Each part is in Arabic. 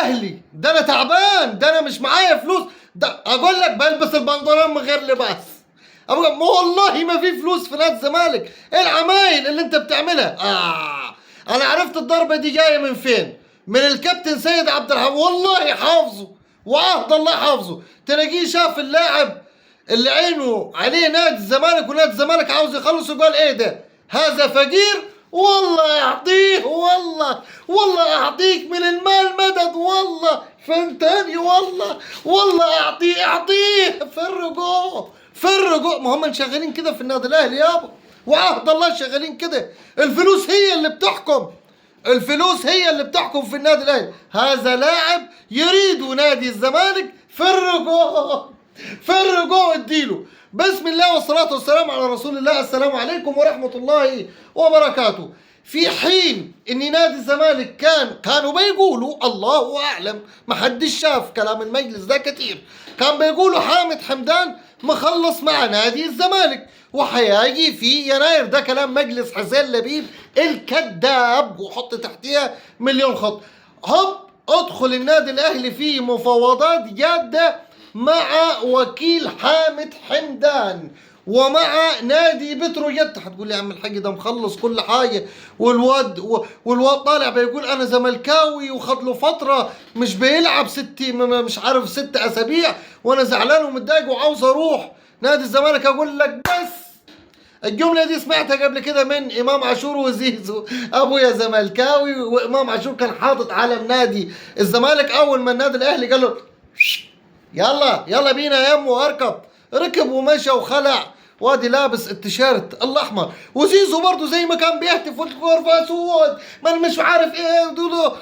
الاهلي، ده انا تعبان، ده انا مش معايا فلوس، ده اقول لك بلبس البنطلون من غير لباس. والله ما في فلوس في نادي الزمالك. ايه العمايل اللي انت بتعملها؟ انا عرفت الضربه دي جايه من فين. من الكابتن سيد عبد الحميد، والله حافظه وعهد الله حافظه. تلاقيه شاف اللاعب اللي عينه عليه نادي الزمالك ونادي الزمالك عاوز يخلص، وقال ايه ده؟ هذا فقير، والله يعطيه، والله اعطيك من المال مدد، والله فهمتني، والله اعطيه. فرقوا ما هم شغالين كده في النادي الاهلي يابا، وعهد الله شغالين كده. الفلوس هي اللي بتحكم، الفلوس هي اللي بتحكم في النادي الاهلي. هذا لاعب يريد نادي الزمالك، فرقوا اديله. بسم الله والصلاة والسلام على رسول الله. السلام عليكم ورحمة الله وبركاته. في حين ان نادي الزمالك كانوا بيقولوا، الله اعلم، ما حدش شاف كلام المجلس ده كتير، كان بيقولوا حامد حمدان مخلص مع نادي الزمالك وحيجي في يناير. ده كلام مجلس حسين لبيب الكذاب، وحط تحتيها مليون خط. هوب ادخل النادي الاهلي في مفاوضات جاده مع وكيل حامد حمدان ومع نادي بتروجيت. هتقول لي يا عم الحاج ده مخلص كل حاجه، والواد طالع بيقول انا زملكاوي وخد له فتره مش بيلعب مش عارف 6 اسابيع، وانا زعلان ومتضايق وعاوز اروح نادي الزمالك. اقول لك بس الجمله دي سمعتها قبل كده من امام عاشور وزيزو. ابويا زملكاوي، وامام عاشور كان حاطط علم نادي الزمالك. اول ما النادي الاهلي قال له يلا بينا يا امه اركب، ركب ومشى وخلع، وادي لابس التيشيرت الاحمر. وزيزو برضه زي ما كان بيهتف والغرفه اسود ما مش عارف ايه دودو،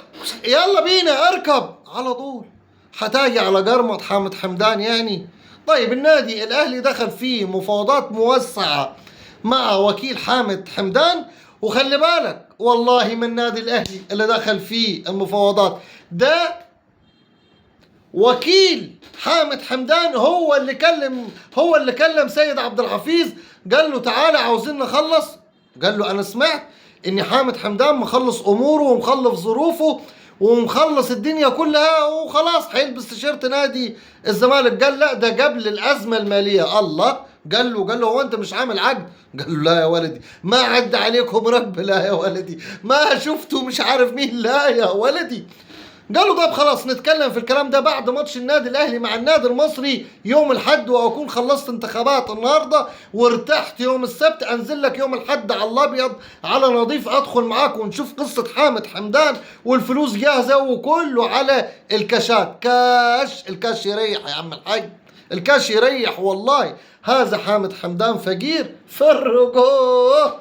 يلا بينا اركب على طول. هتاجي على قرمط حامد حمدان يعني. طيب النادي الاهلي دخل فيه مفاوضات موسعه مع وكيل حامد حمدان، وخلي بالك والله من النادي الاهلي اللي دخل فيه المفاوضات ده وكيل حامد حمدان. هو اللي كلم سيد عبد الحفيظ، قال له تعالى عاوزين نخلص. قال له انا سمعت ان حامد حمدان مخلص اموره ومخلص ظروفه ومخلص الدنيا كلها وخلاص هيلبس تيشيرت نادي الزمالك. قال لا ده قبل الازمه الماليه. الله، قال له هو انت مش عامل عقد؟ قال له لا يا ولدي، ما عد عليكم رب، لا يا ولدي، ما شفتوا مش عارف مين، لا يا ولدي. قالوا طب خلاص نتكلم في الكلام ده بعد ماتش النادي الاهلي مع النادي المصري يوم الاحد، واكون خلصت انتخابات النهارده وارتحت يوم السبت، انزل لك يوم الاحد على الابيض على نظيف، ادخل معاك ونشوف قصه حامد حمدان، والفلوس جاهزه وكله على الكاشات. الكاش يريح يا عم الحاج، الكاش يريح والله. هذا حامد حمدان فقير، فرقوه.